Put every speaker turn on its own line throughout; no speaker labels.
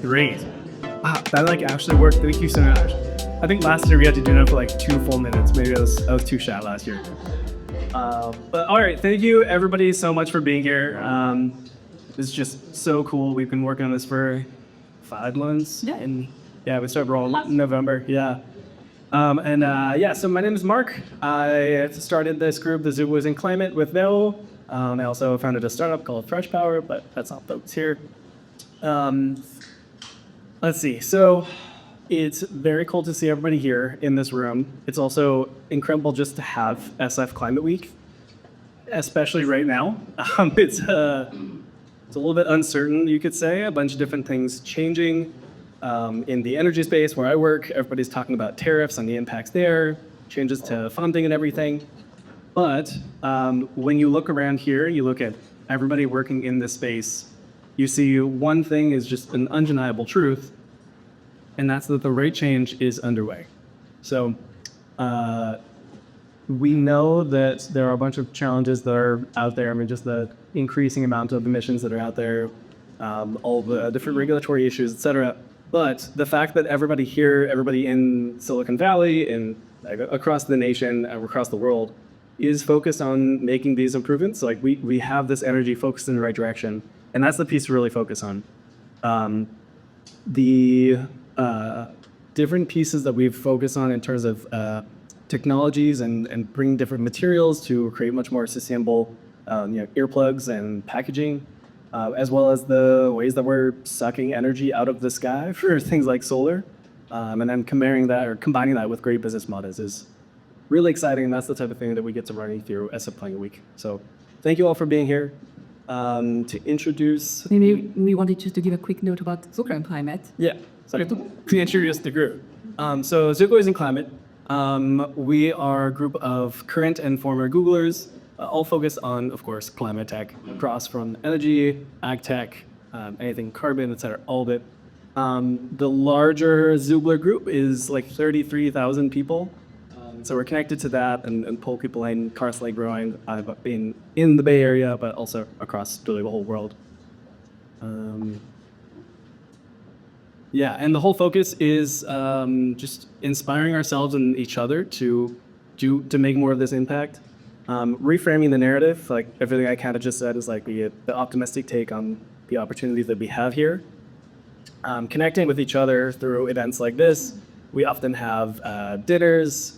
Great. Wow, that like actually worked. Thank you so much. I think last year we had to do that for like 2 full minutes. Maybe I was too shy last year. But all right, thank you everybody so much for being here. This is just so cool. We've been working on this for 5 months.
Yeah.
And yeah, we started rolling in November. Yeah. So my name is Mark. I started this group, the Xooglers in Climate, with Noel. I also founded a startup called Fresh Power, but that's not focused here. Let's see. So it's very cool to see everybody here in this room. It's also incredible just to have SF Climate Week, especially right now. It's a little bit uncertain, you could say. A bunch of different things changing in the energy space where I work. Everybody's talking about tariffs and the impacts there, changes to funding and everything. But when you look around here, you look at everybody working in this space, you see one thing is just an undeniable truth, and that's that the rate change is underway. So we know that there are a bunch of challenges that are out there. I mean, just the increasing amount of emissions that are out there, all the different regulatory issues, et cetera. But the fact that everybody here, everybody in Silicon Valley, and across the nation, across the world, is focused on making these improvements. Like we have this energy focused in the right direction. And that's the piece to really focus on. The different pieces that we've focused on in terms of technologies and bringing different materials to create much more sustainable earplugs and packaging, as well as the ways that we're sucking energy out of the sky for things like solar, and then combining that with great business models is really exciting. And that's the type of thing that we get to run through SF Climate Week. So thank you all for being here. To introduce...
Maybe we wanted just to give a quick note about Xooglers and Climate.
Yeah, sorry, to introduce the group. So Xooglers in Climate, we are a group of current and former Googlers, all focused on, of course, climate tech, across from energy, ag tech, anything carbon, et cetera, all of it. The larger Xoogler group is like 33,000 people. So we're connected to that and pull people in, constantly growing. I've been in the Bay Area, but also across really the whole world. And the whole focus is just inspiring ourselves and each other to make more of this impact. Reframing the narrative, like everything I kind of just said is like the optimistic take on the opportunities that we have here. Connecting with each other through events like this. We often have dinners,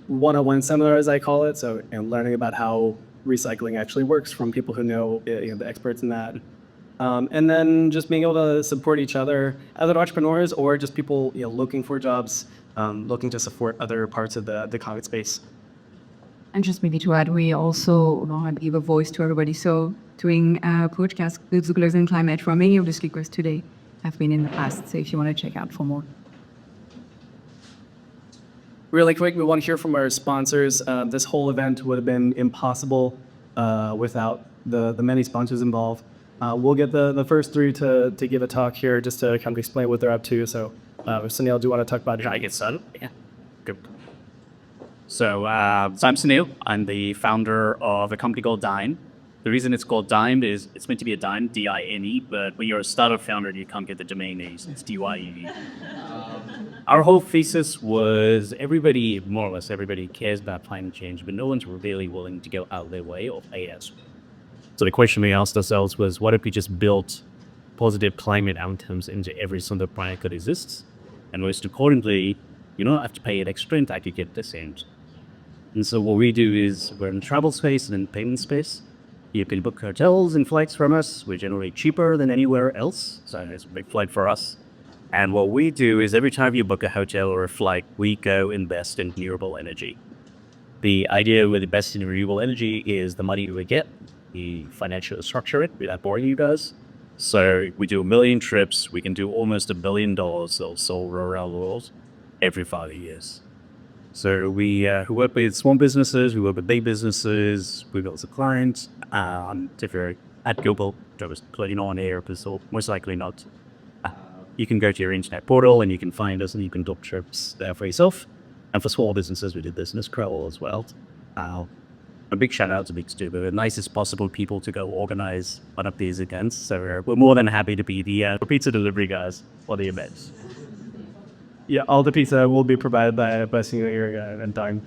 one-on-one seminars, I call it, so learning about how recycling actually works from people who know, the experts in that. And then just being able to support each other, other entrepreneurs, or just people looking for jobs, looking to support other parts of the climate space.
And just maybe to add, we also want to give a voice to everybody. So doing a podcast with Xooglers and Climate from many of the speakers today have been in the past. So if you want to check out for more.
Really quick, we want to hear from our sponsors. This whole event would have been impossible without the many sponsors involved. We'll get the first 3 to give a talk here just to kind of explain what they're up to. So, Sunil, do you want to talk about it?
Can I get started? Yeah. Good. So I'm Sunil. I'm the founder of a company called Dime. The reason it's called Dime is it's meant to be a dime, D-I-N-E, but when you're a startup founder, you can't get the domain names. It's D-Y-E-E. Our whole thesis was more or less everybody cares about climate change, but no one's really willing to go out of their way or pay us. So the question we asked ourselves was, what if we just built positive climate outcomes into every single product that exists? And most accordingly, you don't have to pay an extra, in fact, you get the same. And so what we do is we're in the travel space and in the payment space. You can book hotels and flights from us. We're generally cheaper than anywhere else, so it's a big flight for us. And what we do is every time you book a hotel or a flight, we go invest in renewable energy. The idea with investing in renewable energy is the money we get, we financially structure it without boring you guys. So we do 1 million trips. We can do almost $1 billion of solar around the world every 5 years. So we work with small businesses, we work with big businesses, we build a client. If you're at Google, I was clearly not on air, but most likely not. You can go to your internet portal and you can find us and you can book trips there for yourself. And for small businesses, we do business travel as well. A big shout out to Big Stu. We're the nicest possible people to go organize one of these events. So we're more than happy to be the pizza delivery guys for the events.
Yeah, all the pizza will be provided by Singularity and Dime.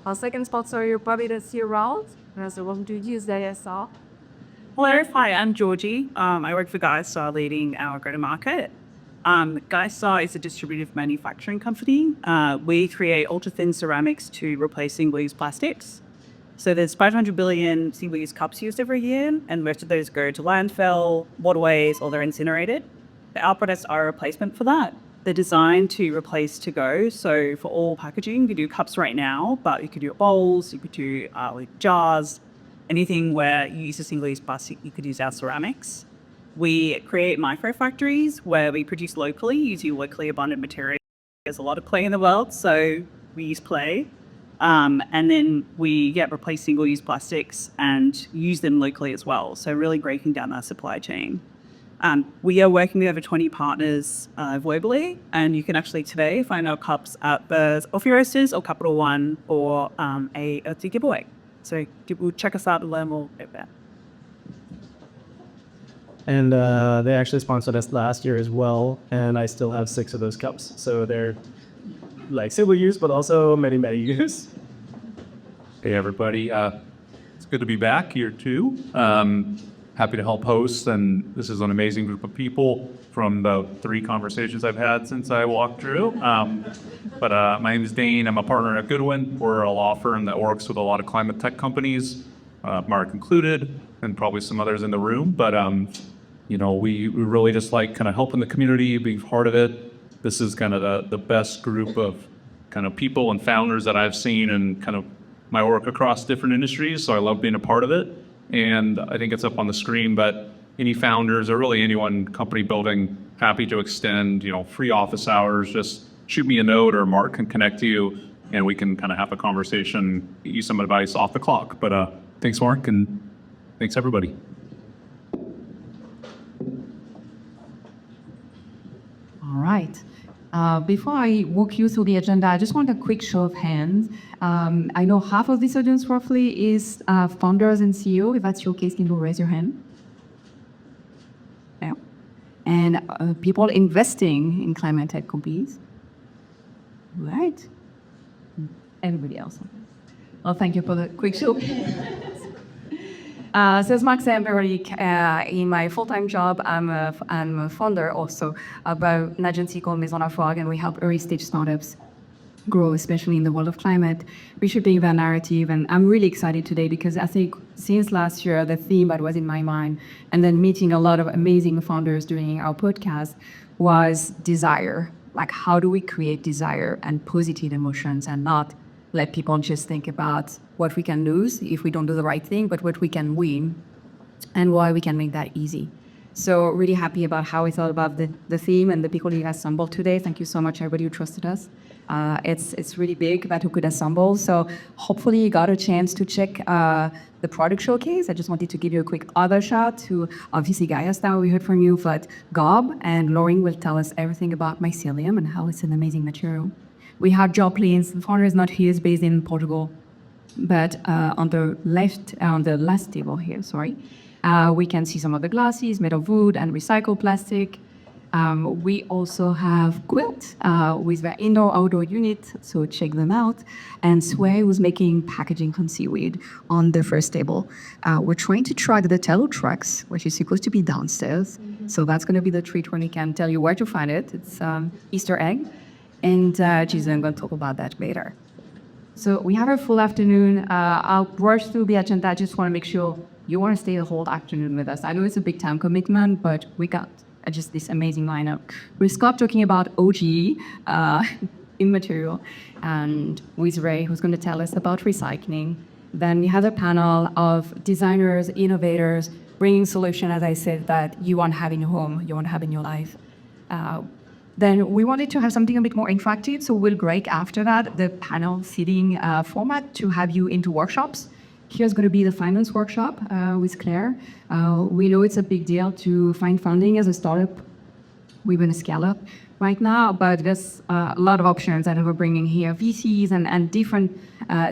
Our second sponsor, you're probably to see around. So welcome to use the ASR.
Hello, hi, I'm Georgie. I work for GuyStar leading our go-to-market. GuyStar is a distributive manufacturing company. We create ultra-thin ceramics to replace single-use plastics. So there's 500 billion single-use cups used every year, and most of those go to landfill, waterways, or they're incinerated. Our products are a replacement for that. They're designed to replace to go. So for all packaging, you do cups right now, but you could do bowls, you could do like jars, anything where you use a single-use plastic, you could use our ceramics. We create micro factories where we produce locally using locally abundant materials. There's a lot of clay in the world, so we use clay. And then we replace single-use plastics and use them locally as well. So really breaking down our supply chain. We are working with over 20 partners globally, and you can actually today find our cups at the Coffee Roasters or Capital One or a Earth Day giveaway. So check us out and learn more about that.
And they actually sponsored us last year as well, and I still have 6 of those cups. So they're like single use, but also many use.
Hey everybody, it's good to be back here too. Happy to help host, and this is an amazing group of people from the 3 conversations I've had since I walked through. But my name is Dane. I'm a partner at Goodwin. We're a law firm that works with a lot of climate tech companies, Mark included, and probably some others in the room. But you know, we really just like kind of helping the community, being part of it. This is kind of the best group of kind of people and founders that I've seen in kind of my work across different industries. So I love being a part of it. And I think it's up on the screen, but any founders or really anyone company building, happy to extend, you know, free office hours. Just shoot me a note or Mark can connect to you and we can kind of have a conversation, get you some advice off the clock. But thanks, Mark, and thanks, everybody.
All right. Before I walk you through the agenda, I just want a quick show of hands. I know half of this audience roughly is founders and CEO. If that's your case, can you raise your hand? Yeah. And people investing in climate tech companies. Right. Everybody else. Well, thank you for the quick show. So as Mark said, in my full-time job, I'm a founder also of an agency called Maison Laforgue, and we help early-stage startups grow, especially in the world of climate, reshaping their narrative. And I'm really excited today because I think since last year, the theme that was in my mind, and then meeting a lot of amazing founders during our podcast, was desire. Like, how do we create desire and positive emotions and not let people just think about what we can lose if we don't do the right thing, but what we can win and why we can make that easy. So really happy about how we thought about the theme and the people you assembled today. Thank you so much, everybody who trusted us. It's really big that who could assemble. So hopefully you got a chance to check the product showcase. I just wanted to give you a quick other shout to obviously GuyStar, we heard from you, but Gob and Lauren will tell us everything about mycelium and how it's an amazing material. We have Joe Plins, the founder is not here, he's based in Portugal. But on the last table here, we can see some of the glasses made of wood and recycled plastic. We also have Quilt with their indoor-outdoor unit, so check them out. And Sway, who's making packaging from seaweed on the first table. We're trying to track the Tello trucks, which is supposed to be downstairs. So that's going to be the treat when we can tell you where to find it. It's Easter egg. And Jason going to talk about that later. So we have a full afternoon. I'll brush through the agenda. I just want to make sure you want to stay the whole afternoon with us. I know it's a big time commitment, but we got just this amazing lineup. We'll stop talking about OGE in material, and with Ray, who's going to tell us about recycling. Then we have a panel of designers, innovators, bringing solutions, as I said, that you want to have in your home, you want to have in your life. Then we wanted to have something a bit more interactive, so we'll break after that the panel seating format to have you into workshops. Here's going to be the finance workshop with Claire. We know it's a big deal to find funding as a startup we're going to scale up right now, but there's a lot of options that we're bringing here, VCs and different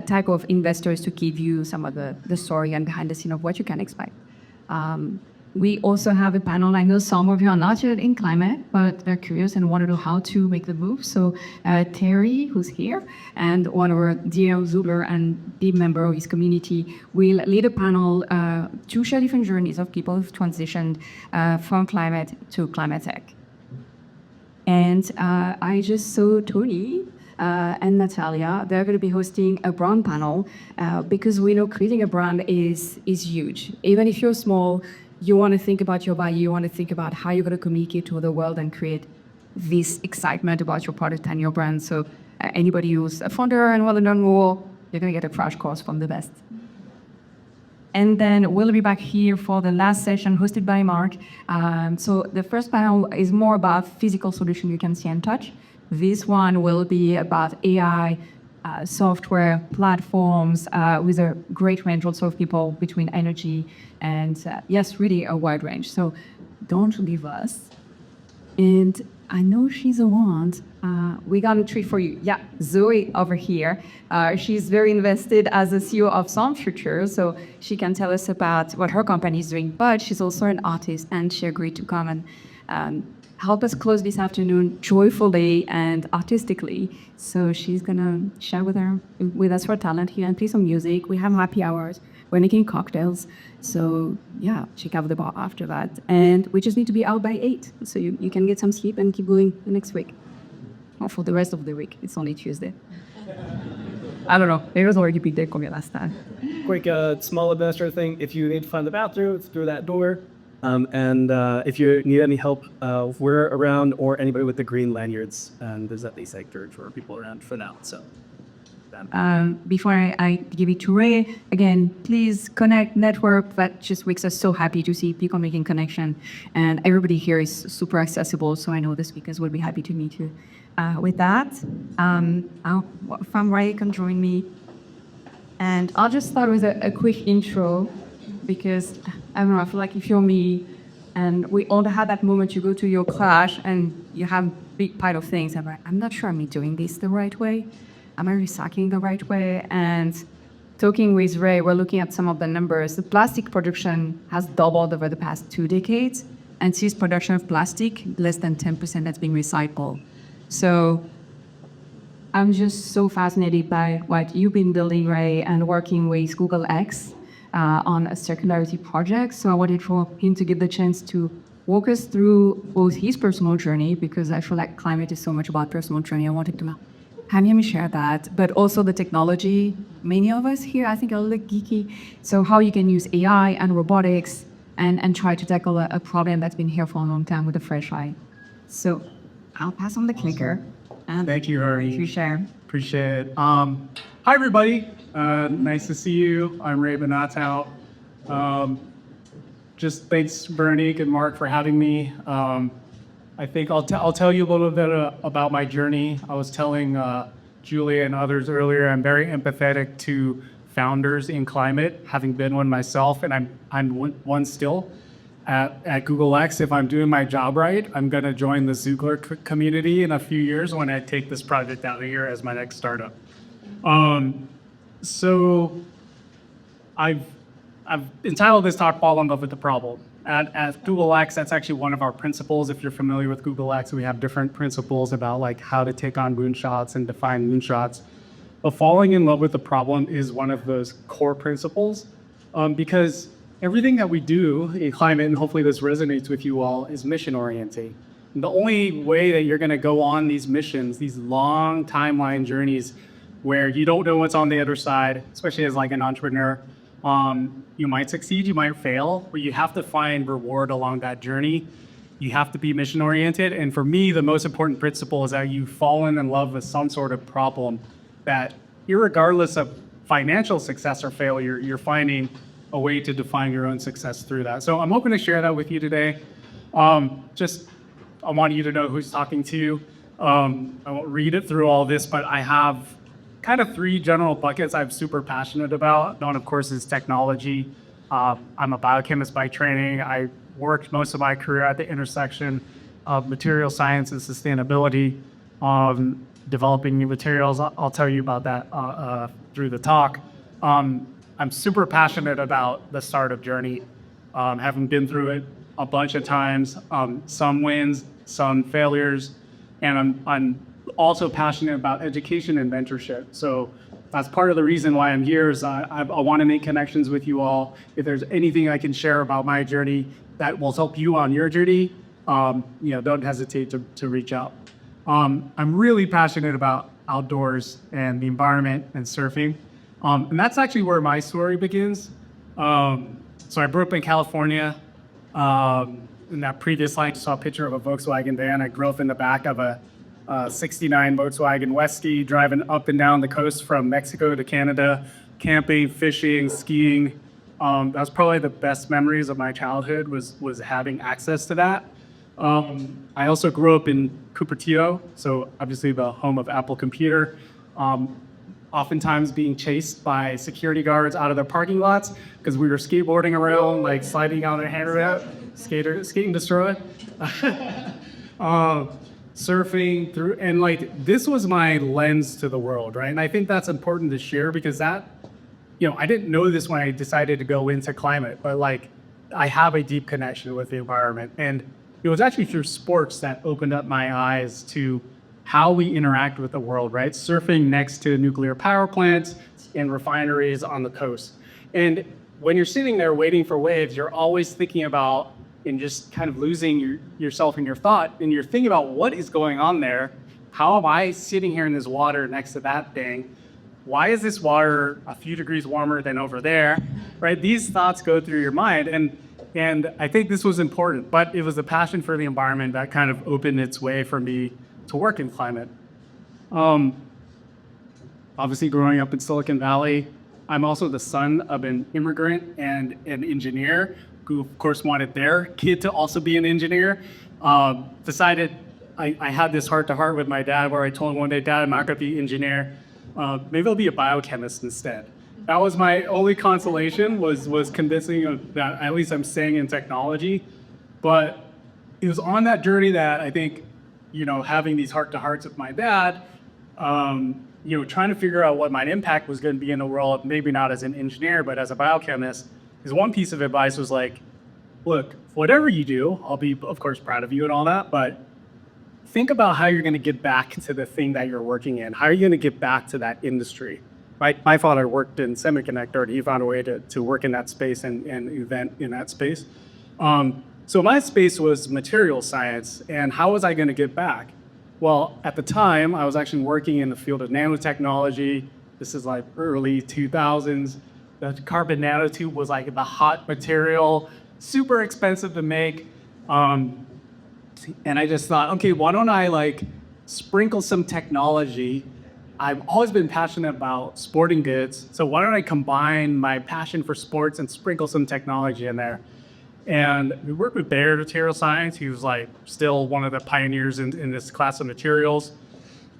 type of investors to give you some of the story and behind the scene of what you can expect. We also have a panel. I know some of you are not yet in climate, but they're curious and want to know how to make the move. So Terry, who's here, and one of our dear Xooglers and deep member of his community, will lead a panel to share different journeys of people who've transitioned from climate to climate tech. And I just saw Tony and Natalia. They're going to be hosting a brand panel because we know creating a brand is huge. Even if you're small, you want to think about your value, you want to think about how you're going to communicate to the world and create this excitement about your product and your brand. So anybody who's a founder and want to learn more, you're going to get a crash course from the best. And then we'll be back here for the last session hosted by Mark. So the first panel is more about physical solution you can see and touch. This one will be about AI, software platforms with a great range also of people between energy and yes, really a wide range. So don't leave us. And I know she's the one. We got a treat for you. Yeah, Zoe over here. She's very invested as a CEO of Some Future, so she can tell us about what her company is doing. But she's also an artist, and she agreed to come and help us close this afternoon joyfully and artistically. So she's gonna share with us her talent here and play some music. We have happy hours. We're making cocktails. So yeah, check out the bar after that. And we just need to be out by 8. So you can get some sleep and keep going the next week. Or for the rest of the week. It's only Tuesday. I don't know. It was already big day for me last time.
Quick small administrative thing. If you need to find the bathroom, it's through that door. And if you need any help, we're around, or anybody with the green lanyards. And there's at least like 3 or 4 people around for now. So.
Before I give it to Ray, again, please connect, network. That just makes us so happy to see people making connection. And everybody here is super accessible, so I know the speakers will be happy to meet you. With that, Ray can join me. And I'll just start with a quick intro, because I don't know, I feel like if you're me, and we all had that moment you go to your class and you have a big pile of things, and I'm not sure I'm doing this the right way. Am I recycling the right way? And talking with Ray, we're looking at some of the numbers. The plastic production has doubled over the past 2 decades, and since production of plastic, less than 10% that's being recycled. So I'm just so fascinated by what you've been building, Ray, and working with Google X on a circularity project. So I wanted for him to give the chance to walk us through both his personal journey, because I feel like climate is so much about personal journey. I wanted to have him share that, but also the technology. Many of us here, I think, are a little geeky. So how you can use AI and robotics and try to tackle a problem that's been here for a long time with a fresh eye. So I'll pass on the clicker. And
thank you, Ari.
You share.
Appreciate it. Hi, everybody. Nice to see you. I'm Rey Banatao. Just thanks, Veronique and Mark, for having me. I think I'll tell you a little bit about my journey. I was telling Julia and others earlier, I'm very empathetic to founders in climate, having been one myself, and I'm one still. At Google X, if I'm doing my job right, I'm going to join the Xoogler community in a few years when I take this project out of here as my next startup. So I've entitled this talk, Fall in Love with the Problem. At Google X, that's actually one of our principles. If you're familiar with Google X, we have different principles about like how to take on moonshots and define moonshots. But falling in love with the problem is one of those core principles, because everything that we do in climate, and hopefully this resonates with you all, is mission oriented. And the only way that you're going to go on these missions, these long timeline journeys where you don't know what's on the other side, especially as like an entrepreneur, you might succeed, you might fail, but you have to find reward along that journey. You have to be mission oriented. And for me, the most important principle is that you've fallen in love with some sort of problem that, irregardless of financial success or failure, you're finding a way to define your own success through that. So I'm hoping to share that with you today. I want you to know who's talking to you. I won't read it through all this, but I have kind of 3 general buckets I'm super passionate about. One, of course, is technology. I'm a biochemist by training. I worked most of my career at the intersection of material science and sustainability, developing new materials. I'll tell you about that through the talk. I'm super passionate about the startup journey, having been through it a bunch of times, some wins, some failures, and I'm also passionate about education and mentorship. So that's part of the reason why I'm here is I want to make connections with you all. If there's anything I can share about my journey that will help you on your journey, don't hesitate to reach out. I'm really passionate about outdoors and the environment and surfing. And that's actually where my story begins. So I grew up in California. In that previous slide, you saw a picture of a Volkswagen van. I grew up in the back of a 69 Volkswagen Westie, driving up and down the coast from Mexico to Canada, camping, fishing, skiing. That was probably the best memories of my childhood was having access to that. I also grew up in Cupertino, so obviously the home of Apple Computer. Oftentimes being chased by security guards out of their parking lots because we were skateboarding around, like sliding on a handrail, skating destroy. Surfing through, and like this was my lens to the world, right? And I think that's important to share because that, I didn't know this when I decided to go into climate, but like I have a deep connection with the environment. And it was actually through sports that opened up my eyes to how we interact with the world, right? Surfing next to nuclear power plants and refineries on the coast. And when you're sitting there waiting for waves, you're always thinking about and just kind of losing yourself in your thought. And you're thinking about what is going on there. How am I sitting here in this water next to that thing? Why is this water a few degrees warmer than over there, right? These thoughts go through your mind. And I think this was important, but it was a passion for the environment that kind of opened its way for me to work in climate. Obviously growing up in Silicon Valley, I'm also the son of an immigrant and an engineer who of course wanted their kid to also be an engineer. Decided I had this heart-to-heart with my dad where I told him one day, Dad, I'm not gonna be an engineer. Maybe I'll be a biochemist instead. That was my only consolation was convincing that at least I'm staying in technology. But it was on that journey that I think, having these heart-to-hearts with my dad, trying to figure out what my impact was going to be in the world, maybe not as an engineer, but as a biochemist, is one piece of advice was like, look, whatever you do, I'll be, of course, proud of you and all that, but think about how you're going to get back to the thing that you're working in. How are you going to get back to that industry? Right? My father worked in semiconductor, and he found a way to work in that space and event in that space. So my space was material science, and how was I going to get back? Well, at the time, I was actually working in the field of nanotechnology. This is like early 2000s. The carbon nanotube was like the hot material, super expensive to make. And I just thought, okay, why don't I sprinkle some technology? I've always been passionate about sporting goods, so why don't I combine my passion for sports and sprinkle some technology in there? And we worked with Bayer Material Science. He was still one of the pioneers in this class of materials.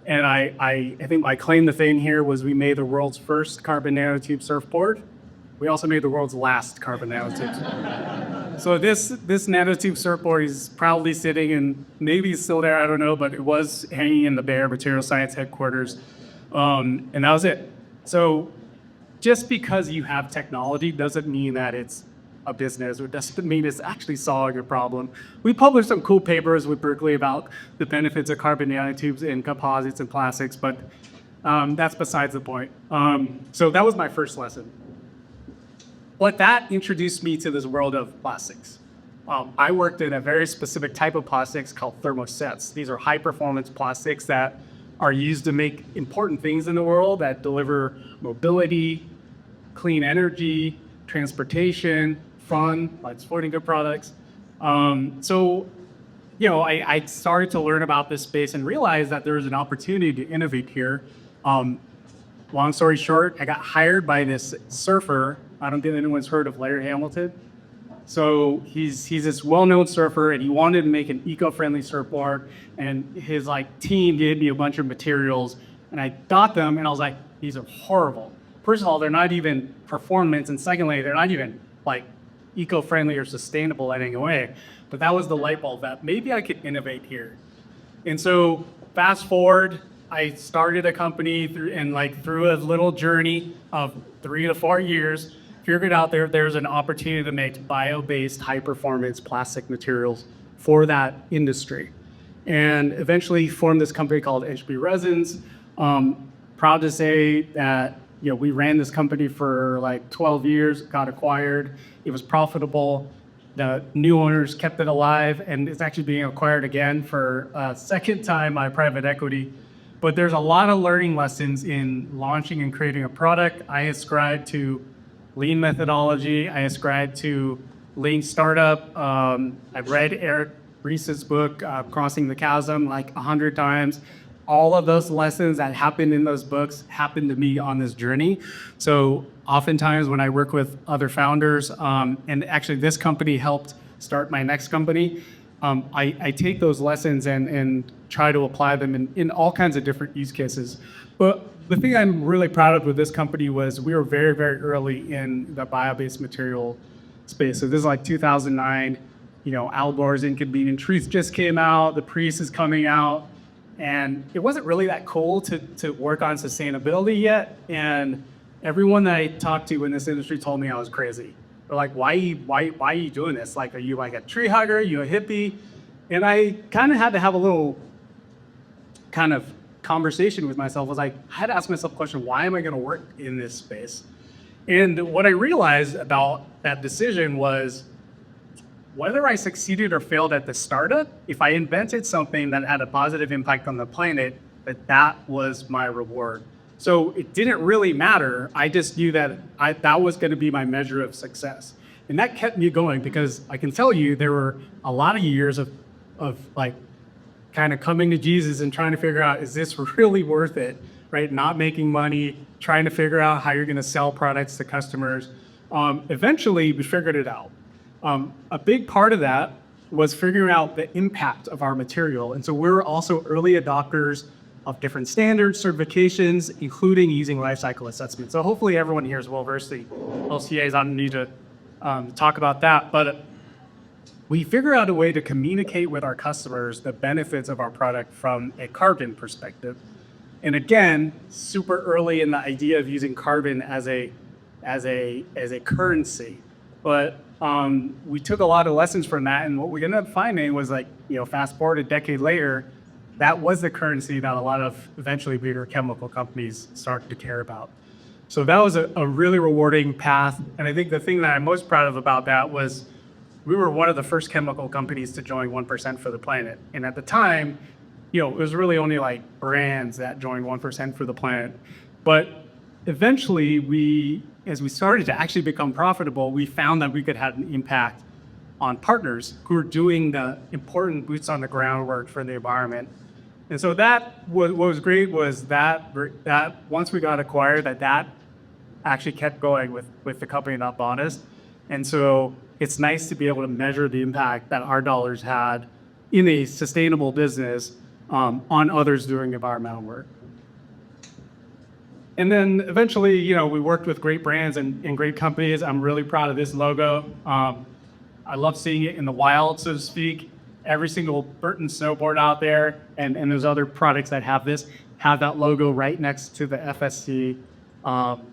And I think my claim to fame here was we made the world's first carbon nanotube surfboard. We also made the world's last carbon nanotube. So this nanotube surfboard is proudly sitting, and maybe it's still there, I don't know, but it was hanging in the Bayer Material Science headquarters. And that was it. So just because you have technology doesn't mean that it's a business, or doesn't mean it's actually solving a problem. We published some cool papers with Berkeley about the benefits of carbon nanotubes in composites and plastics, but that's besides the point. So that was my first lesson. But that introduced me to this world of plastics. I worked in a very specific type of plastics called thermosets. These are high-performance plastics that are used to make important things in the world that deliver mobility, clean energy, transportation, fun, like sporting good products. So, I started to learn about this space and realized that there was an opportunity to innovate here. Long story short, I got hired by this surfer. I don't think anyone's heard of Larry Hamilton. So he's this well-known surfer, and he wanted to make an eco-friendly surfboard. And his team gave me a bunch of materials, and I got them, and I was like, these are horrible. First of all, they're not even performance, and secondly, they're not even eco-friendly or sustainable in any way. But that was the light bulb that maybe I could innovate here. And so fast forward, I started a company through a little journey of 3 to 4 years, figured out there's an opportunity to make bio-based high-performance plastic materials for that industry. And eventually formed this company called HB Resins. Proud to say that we ran this company for like 12 years, got acquired. It was profitable. The new owners kept it alive, and it's actually being acquired again for a second time by private equity. But there's a lot of learning lessons in launching and creating a product. I ascribe to lean methodology. I ascribe to lean startup. I've read Eric Ries's book, Crossing the Chasm, like 100 times. All of those lessons that happened in those books happened to me on this journey. So oftentimes when I work with other founders, and actually this company helped start my next company, I take those lessons and try to apply them in all kinds of different use cases. But the thing I'm really proud of with this company was we were very, very early in the bio-based material space. So this is like 2009, Al Gore's Inconvenient Truth just came out, The Priest is coming out, and it wasn't really that cool to work on sustainability yet. And everyone that I talked to in this industry told me I was crazy. They're like, why are you doing this? Like, are you like a tree hugger? Are you a hippie? And I kind of had to have a little kind of conversation with myself. I had to ask myself the question, why am I going to work in this space? And what I realized about that decision was whether I succeeded or failed at the startup, if I invented something that had a positive impact on the planet, that was my reward. So it didn't really matter. I just knew that that was going to be my measure of success. And that kept me going because I can tell you there were a lot of years of like kind of coming to Jesus and trying to figure out, is this really worth it, right? Not making money, trying to figure out how you're going to sell products to customers. Eventually, we figured it out. A big part of that was figuring out the impact of our material. And so we're also early adopters of different standards, certifications, including using life cycle assessment. So hopefully everyone here is well-versed in LCAs. I don't need to talk about that, but we figure out a way to communicate with our customers the benefits of our product from a carbon perspective. And again, super early in the idea of using carbon as a currency. But we took a lot of lessons from that, and what we ended up finding was fast forward a decade later, that was the currency that a lot of eventually bigger chemical companies started to care about. So that was a really rewarding path. And I think the thing that I'm most proud of about that was we were one of the first chemical companies to join 1% for the planet. And at the time, it was really only like brands that joined 1% for the planet. But eventually, as we started to actually become profitable, we found that we could have an impact on partners who are doing the important boots on the ground work for the environment. And so what was great was that once we got acquired, that actually kept going with the company that bought us. And so it's nice to be able to measure the impact that our dollars had in a sustainable business on others doing environmental work. And then eventually, we worked with great brands and great companies. I'm really proud of this logo. I love seeing it in the wild, so to speak. Every single Burton snowboard out there, and there's other products that have that logo right next to the FSC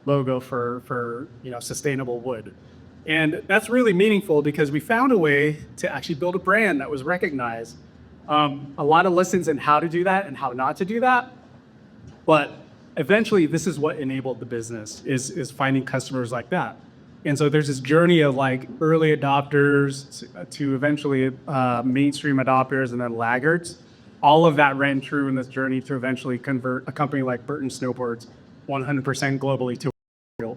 logo for sustainable wood. And that's really meaningful because we found a way to actually build a brand that was recognized. A lot of lessons in how to do that and how not to do that. But eventually, this is what enabled the business, is finding customers like that. And so there's this journey of like early adopters to eventually mainstream adopters and then laggards. All of that ran true in this journey to eventually convert a company like Burton Snowboards 100% globally to real.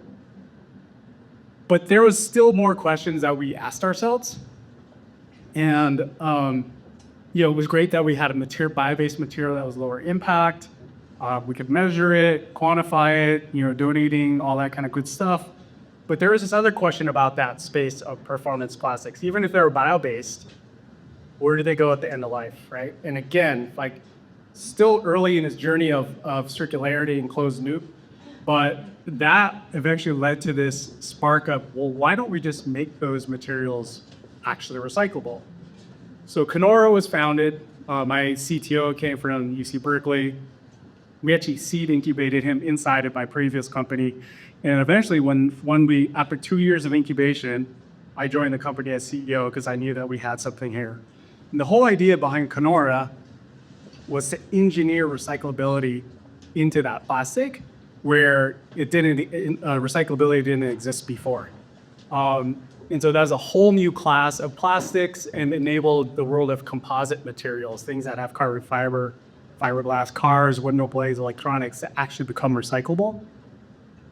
But there was still more questions that we asked ourselves. And it was great that we had a bio-based material that was lower impact. We could measure it, quantify it, donating, all that kind of good stuff. But there was this other question about that space of performance plastics. Even if they were bio-based, where do they go at the end of life, right? And again, still early in this journey of circularity and closed loop, But that eventually led to this spark of, well, why don't we just make those materials actually recyclable? So Kenora was founded. My CTO came from UC Berkeley. We actually seed incubated him inside of my previous company. And eventually, after 2 years of incubation, I joined the company as CEO because I knew that we had something here. And the whole idea behind Kenora was to engineer recyclability into that plastic where recyclability didn't exist before. And so that's a whole new class of plastics and enabled the world of composite materials, things that have carbon fiber, fiberglass, cars, window blades, electronics that actually become recyclable.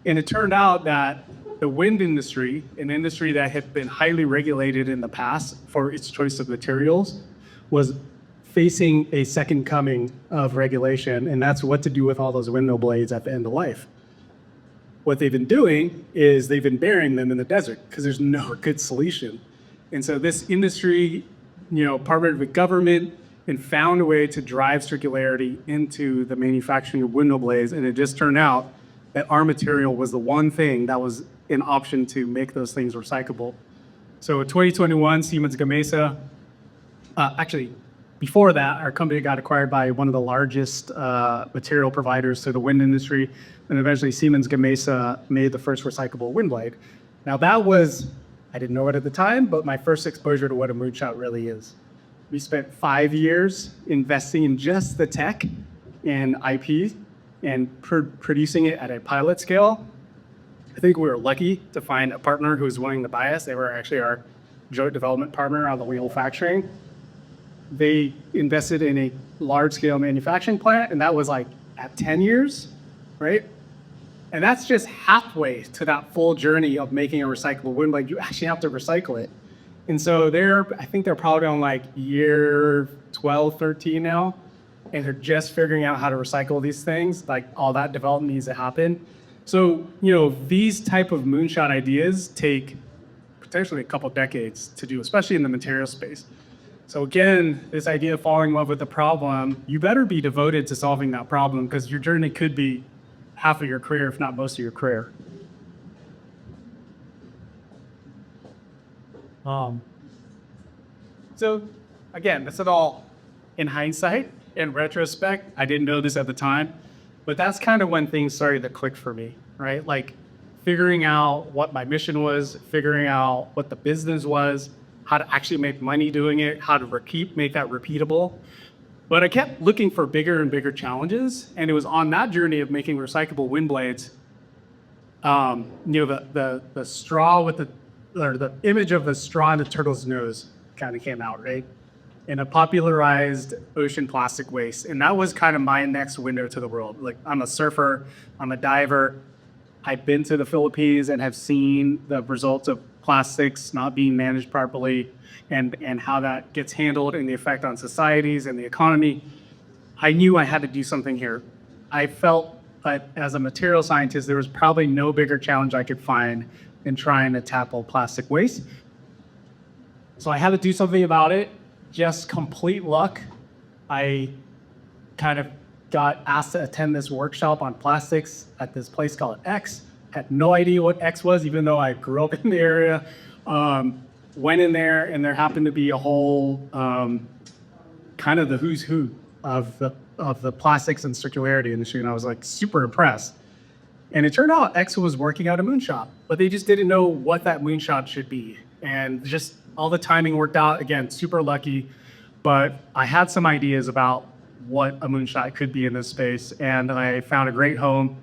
And it turned out that the wind industry, an industry that had been highly regulated in the past for its choice of materials, was facing a second coming of regulation, and that's what to do with all those window blades at the end of life. What they've been doing is they've been burying them in the desert because there's no good solution. And so this industry, partnered with government and found a way to drive circularity into the manufacturing of window blades, and it just turned out that our material was the one thing that was an option to make those things recyclable. So in 2021, Siemens Gamesa, actually, before that, our company got acquired by one of the largest material providers to the wind industry, and eventually Siemens Gamesa made the first recyclable wind blade. Now that was, I didn't know it at the time, but my first exposure to what a moonshot really is. We spent 5 years investing in just the tech and IP and producing it at a pilot scale. I think we were lucky to find a partner who was willing to buy us. They were actually our joint development partner on the wheel factoring. They invested in a large-scale manufacturing plant, and that was at 10 years, right? And that's just halfway to that full journey of making a recyclable wind blade. You actually have to recycle it. And so I think they're probably on year 12, 13 now, and they're just figuring out how to recycle these things. All that development needs to happen. So, these type of moonshot ideas take potentially a couple decades to do, especially in the material space. So again, this idea of falling in love with the problem, you better be devoted to solving that problem because your journey could be half of your career, if not most of your career. So again, this is all in hindsight, in retrospect. I didn't know this at the time, but that's kind of when things started to click for me, right? Figuring out what my mission was, figuring out what the business was, how to actually make money doing it, how to make that repeatable. But I kept looking for bigger and bigger challenges, and it was on that journey of making recyclable wind blades, the straw the image of the straw in the turtle's nose kind of came out, right? And it popularized ocean plastic waste. And that was kind of my next window to the world. I'm a surfer, I'm a diver. I've been to the Philippines and have seen the results of plastics not being managed properly and how that gets handled and the effect on societies and the economy. I knew I had to do something here. I felt that as a material scientist, there was probably no bigger challenge I could find in trying to tackle plastic waste. So I had to do something about it. Just complete luck. I kind of got asked to attend this workshop on plastics at this place called X. Had no idea what X was, even though I grew up in the area. Went in there, and there happened to be a whole kind of the who's who of the plastics and circularity industry, and I was super impressed. And it turned out X was working out a moonshot, but they just didn't know what that moonshot should be. And just all the timing worked out. Again, super lucky, but I had some ideas about what a moonshot could be in this space, and I found a great home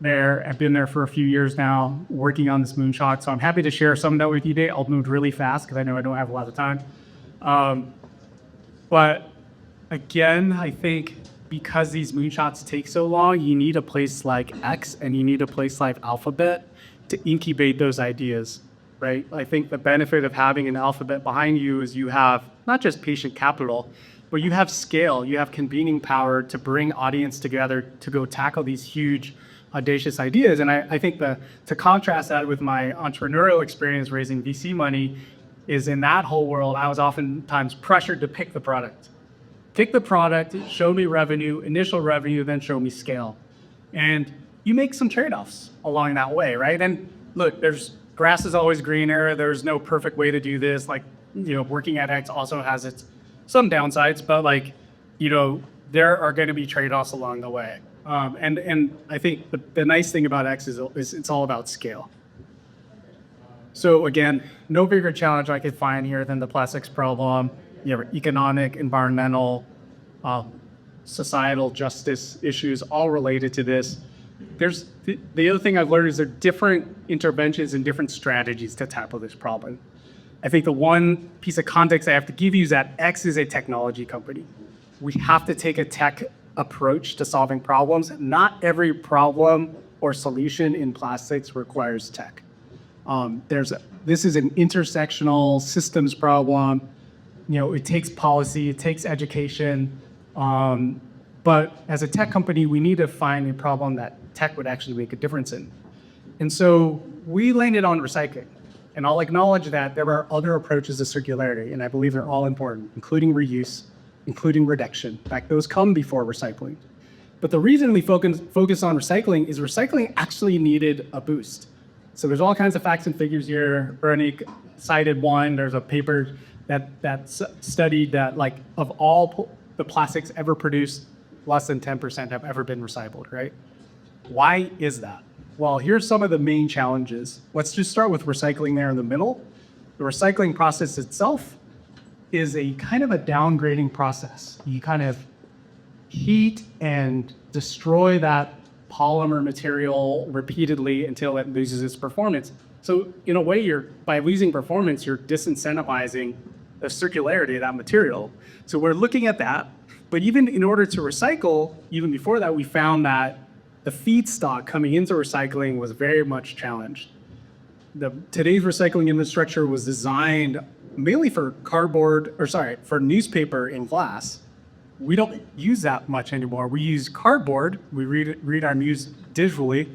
there. I've been there for a few years now, working on this moonshot, so I'm happy to share some of that with you today. I'll move really fast because I know I don't have a lot of time. But again, I think because these moonshots take so long, you need a place like X and you need a place like Alphabet to incubate those ideas, right? I think the benefit of having an Alphabet behind you is you have not just patient capital, but you have scale, you have convening power to bring audience together to go tackle these huge, audacious ideas. And I think to contrast that with my entrepreneurial experience raising VC money is in that whole world, I was oftentimes pressured to pick the product. Pick the product, show me revenue, initial revenue, then show me scale. And you make some trade-offs along that way, right? And look, there's grass is always greener. There's no perfect way to do this. Like, working at X also has its some downsides, but like, there are going to be trade-offs along the way. And I think the nice thing about X is it's all about scale. So again, no bigger challenge I could find here than the plastics problem. You have economic, environmental, societal justice issues all related to this. There's the other thing I've learned is there are different interventions and different strategies to tackle this problem. I think the one piece of context I have to give you is that X is a technology company. We have to take a tech approach to solving problems. Not every problem or solution in plastics requires tech. This is an intersectional systems problem. It takes policy, it takes education. But as a tech company, we need to find a problem that tech would actually make a difference in. And so we landed on recycling. And I'll acknowledge that there are other approaches to circularity, and I believe they're all important, including reuse, including reduction. In fact, those come before recycling. But the reason we focus on recycling is recycling actually needed a boost. So there's all kinds of facts and figures here. Veronique cited one. There's a paper that studied that, like, of all the plastics ever produced, less than 10% have ever been recycled, right? Why is that? Well, here's some of the main challenges. Let's just start with recycling there in the middle. The recycling process itself is a kind of a downgrading process. You kind of heat and destroy that polymer material repeatedly until it loses its performance. So in a way, by losing performance, you're disincentivizing the circularity of that material. So we're looking at that. But even in order to recycle, even before that, we found that the feedstock coming into recycling was very much challenged. Today's recycling infrastructure was designed mainly for for newspaper and glass. We don't use that much anymore. We use cardboard, we read our news digitally,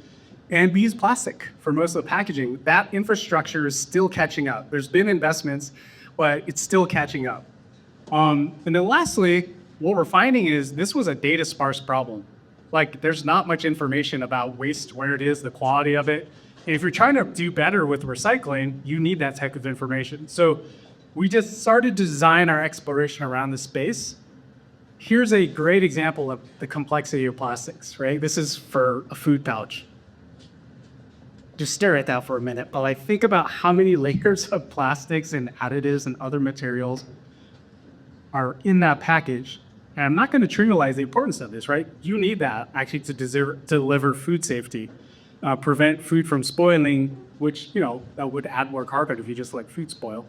and we use plastic for most of the packaging. That infrastructure is still catching up. There's been investments, but it's still catching up. And then lastly, what we're finding is this was a data sparse problem. Like, there's not much information about waste, where it is, the quality of it. And if you're trying to do better with recycling, you need that type of information. So we just started to design our exploration around the space. Here's a great example of the complexity of plastics, right? This is for a food pouch. Just stare at that for a minute, but like, think about how many layers of plastics and additives and other materials are in that package. And I'm not going to trivialize the importance of this, right? You need that actually to deliver food safety, prevent food from spoiling, which, that would add more carbon if you just let food spoil.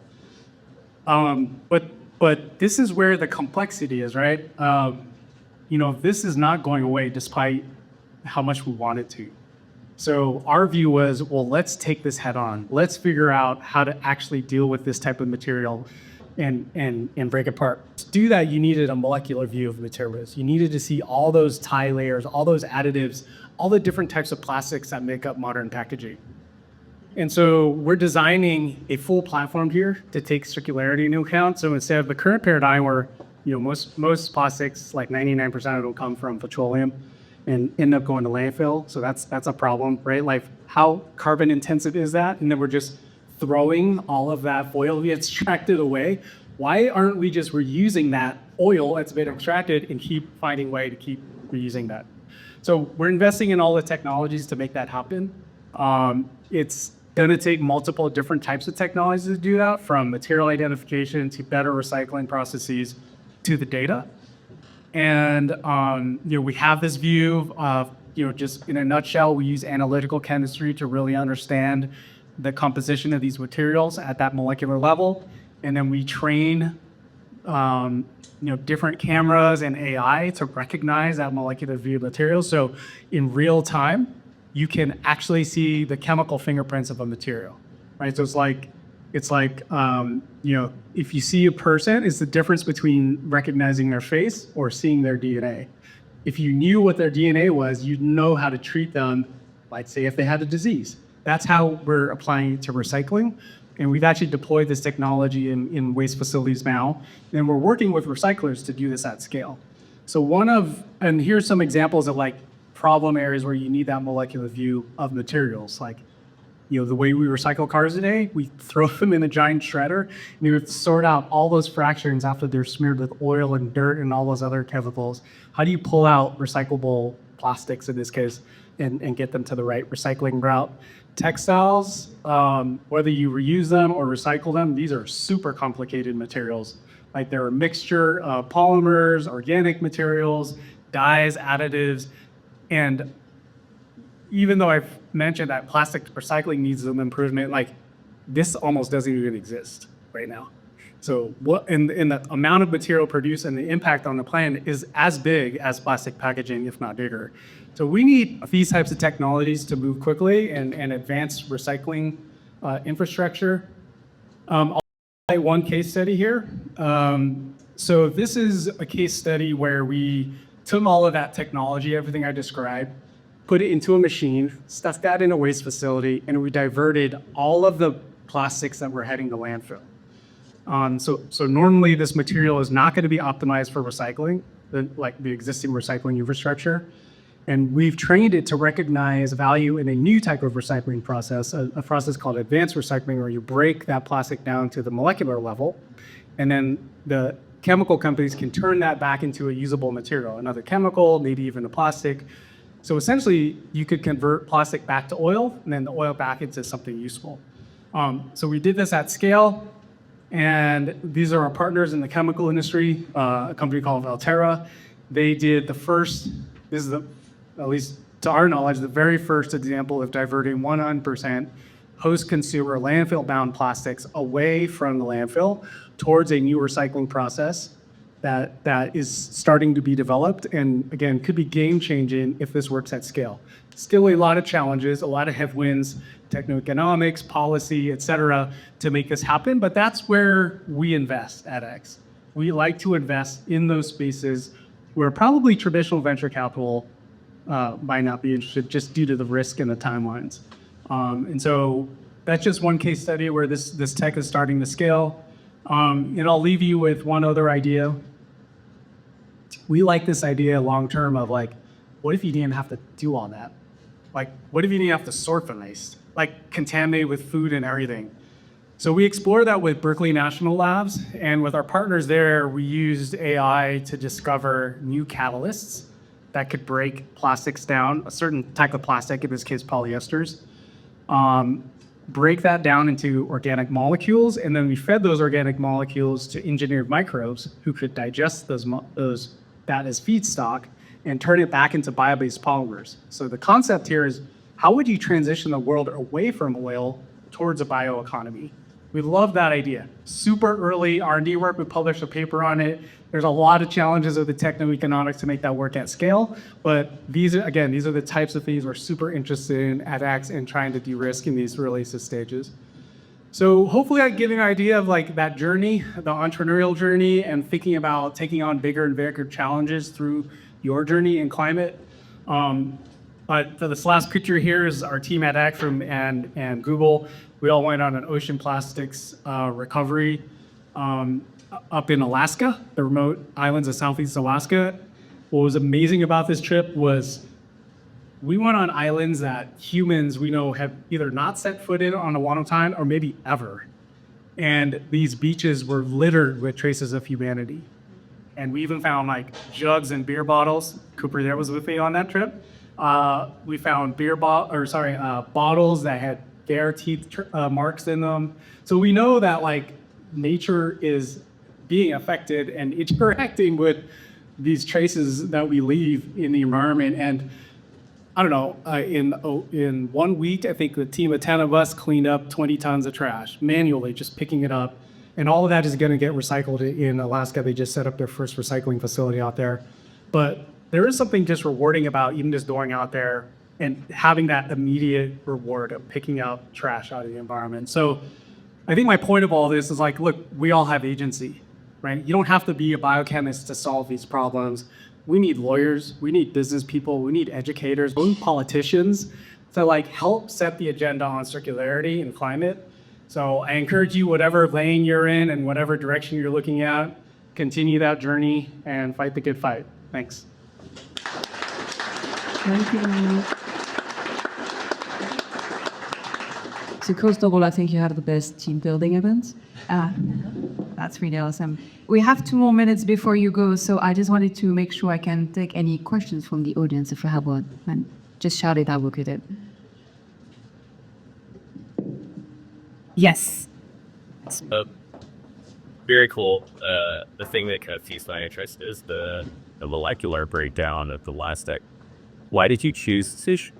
But this is where the complexity is, right? This is not going away despite how much we want it to. So our view was, well, let's take this head on. Let's figure out how to actually deal with this type of material and break it apart. To do that, you needed a molecular view of materials. You needed to see all those tie layers, all those additives, all the different types of plastics that make up modern packaging. And so we're designing a full platform here to take circularity into account. So instead of the current paradigm where most plastics, like 99% of them, come from petroleum and end up going to landfill. So that's a problem, right? Like, how carbon intensive is that? And then we're just throwing all of that oil we extracted away. Why aren't we just reusing that oil that's been extracted and keep finding a way to keep reusing that? So we're investing in all the technologies to make that happen. It's going to take multiple different types of technologies to do that, from material identification to better recycling processes to the data. And we have this view of, just in a nutshell, we use analytical chemistry to really understand the composition of these materials at that molecular level. And then we train different cameras and AI to recognize that molecular view of materials. So in real time, you can actually see the chemical fingerprints of a material, right? So it's like if you see a person, it's the difference between recognizing their face or seeing their DNA. If you knew what their DNA was, you'd know how to treat them, like, say, if they had a disease. That's how we're applying it to recycling. And we've actually deployed this technology in waste facilities now. And we're working with recyclers to do this at scale. So and here's some examples of, like, problem areas where you need that molecular view of materials. Like, the way we recycle cars today, we throw them in a giant shredder, and you have to sort out all those fractions after they're smeared with oil and dirt and all those other chemicals. How do you pull out recyclable plastics in this case and get them to the right recycling route? Textiles, whether you reuse them or recycle them, these are super complicated materials. Like, they're a mixture of polymers, organic materials, dyes, additives, and even though I've mentioned that plastic recycling needs some improvement, like, this almost doesn't even exist right now. So in the amount of material produced and the impact on the planet is as big as plastic packaging, if not bigger. So we need these types of technologies to move quickly and advance recycling infrastructure. I'll highlight one case study here. So this is a case study where we took all of that technology, everything I described, put it into a machine, stuffed that in a waste facility, and we diverted all of the plastics that were heading to landfill. So normally this material is not going to be optimized for recycling, like the existing recycling infrastructure. And we've trained it to recognize value in a new type of recycling process, a process called advanced recycling, where you break that plastic down to the molecular level, and then the chemical companies can turn that back into a usable material, another chemical, maybe even a plastic. So essentially, you could convert plastic back to oil, and then the oil back into something useful. So we did this at scale, and these are our partners in the chemical industry, a company called Valterra. They did the first, this is at least to our knowledge, the very first example of diverting 100% post-consumer landfill-bound plastics away from the landfill towards a new recycling process that is starting to be developed, and again, could be game-changing if this works at scale. Still a lot of challenges, a lot of headwinds, techno-economics, policy, et cetera, to make this happen, but that's where we invest at X. We like to invest in those spaces where probably traditional venture capital might not be interested, just due to the risk and the timelines. And so that's just one case study where this tech is starting to scale. And I'll leave you with one other idea. We like this idea long-term of, like, what if you didn't have to do all that? Like, what if you didn't have to sort the waste, like contaminate with food and everything? So we explored that with Berkeley National Labs, and with our partners there, we used AI to discover new catalysts that could break plastics down, a certain type of plastic, in this case polyesters, break that down into organic molecules, and then we fed those organic molecules to engineered microbes who could digest that as feedstock and turn it back into bio-based polymers. So the concept here is, how would you transition the world away from oil towards a bioeconomy? We love that idea. Super early R&D work. We published a paper on it. There's a lot of challenges of the techno-economics to make that work at scale. But these are the types of things we're super interested in at X and trying to de-risk in these release stages. So hopefully I give you an idea of, like, that journey, the entrepreneurial journey, and thinking about taking on bigger and bigger challenges through your journey in climate. But for this last picture here is our team at X and Google. We all went on an ocean plastics recovery up in Alaska, the remote islands of Southeast Alaska. What was amazing about this trip was we went on islands that humans we know have either not set foot in on a one time or maybe ever. And these beaches were littered with traces of humanity. And we even found, like, jugs and beer bottles. Cooper there was with me on that trip. We found bottles that had bear teeth marks in them. So we know that, like, nature is being affected and interacting with these traces that we leave in the environment. And I don't know, in 1 week, I think the team of 10 of us cleaned up 20 tons of trash manually, just picking it up. And all of that is going to get recycled in Alaska. They just set up their first recycling facility out there. But there is something just rewarding about even just going out there and having that immediate reward of picking up trash out of the environment. So I think my point of all this is, like, look, we all have agency, right? You don't have to be a biochemist to solve these problems. We need lawyers, we need business people, we need educators, we need politicians to, like, help set the agenda on circularity and climate. So I encourage you, whatever lane you're in and whatever direction you're looking at, continue that journey and fight the good fight. Thanks.
Thank you. So first of all, I think you have the best team building event. That's really awesome. We have 2 more minutes before you go, so I just wanted to make sure I can take any questions from the audience if you have one. And just shout it, I'll look at it. Yes.
Very cool. The thing that kind of piqued my interest is the molecular breakdown of the last deck. Why did you choose this?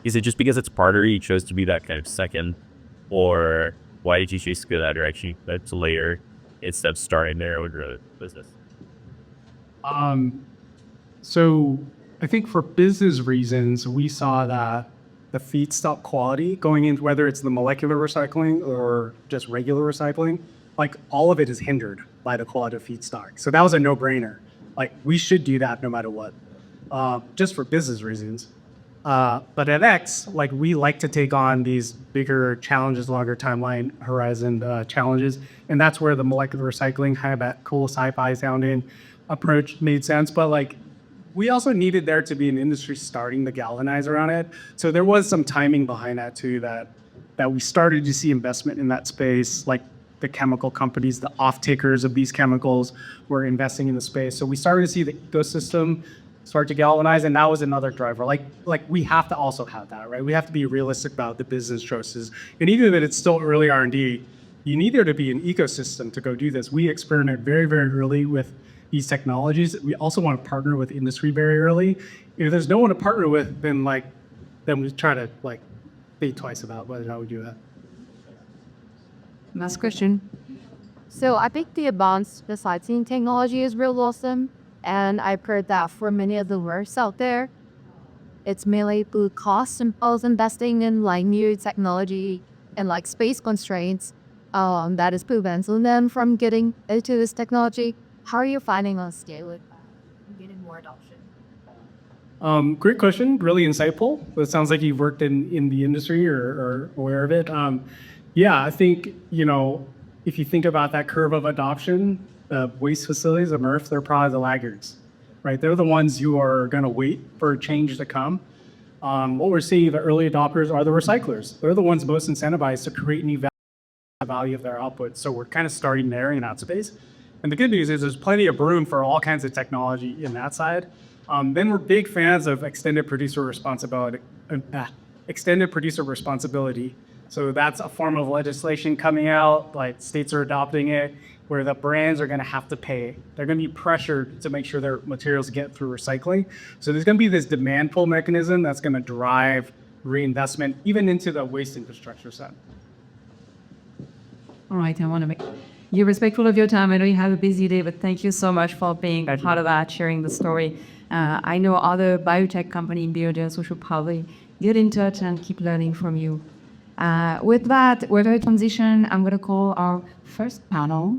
Is it just because it's partner you chose to be that kind of second? Or why did you choose to go that direction? That's later instead of starting there with your business?
So I think for business reasons, we saw that the feedstock quality going in, whether it's the molecular recycling or just regular recycling, like all of it is hindered by the quality of feedstock. So that was a no-brainer. Like we should do that no matter what, just for business reasons. But at X, like we like to take on these bigger challenges, longer timeline horizon challenges, and that's where the molecular recycling, kind of that cool sci-fi sounding approach made sense. But like we also needed there to be an industry starting to galvanize around it. So there was some timing behind that too, that we started to see investment in that space, like the chemical companies, the off-takers of these chemicals were investing in the space. So we started to see the ecosystem start to galvanize, and that was another driver. Like we have to also have that, right? We have to be realistic about the business choices. And even if it's still early R&D, you need there to be an ecosystem to go do this. We experiment very, very early with these technologies. We also want to partner with industry very early. If there's no one to partner with, then we try to think twice about whether or not we do that.
Last question.
So I think the advanced recycling technology is real awesome. And I've heard that for many of the works out there, it's mainly through cost imposed investing in new technology and space constraints that is preventing them from getting into this technology. How are you finding on scale with that and getting more adoption?
Great question, really insightful. It sounds like you've worked in the industry or aware of it. Yeah, I think, if you think about that curve of adoption, waste facilities, the MRF, they're probably the laggards, right? They're the ones who are going to wait for change to come. What we're seeing, the early adopters are the recyclers. They're the ones most incentivized to create new value of their output. So we're kind of starting there in that space. And the good news is there's plenty of room for all kinds of technology in that side. Then we're big fans of extended producer responsibility. So that's a form of legislation coming out, states are adopting it, where the brands are going to have to pay. They're going to be pressured to make sure their materials get through recycling. So there's going to be this demand pull mechanism that's going to drive reinvestment even into the waste infrastructure side.
All right, I want to make you respectful of your time. I know you have a busy day, but thank you so much for being part of that, sharing the story. I know other biotech company in the audience, we should probably get in touch and keep learning from you. With that, we're going to transition. I'm going to call our first panel.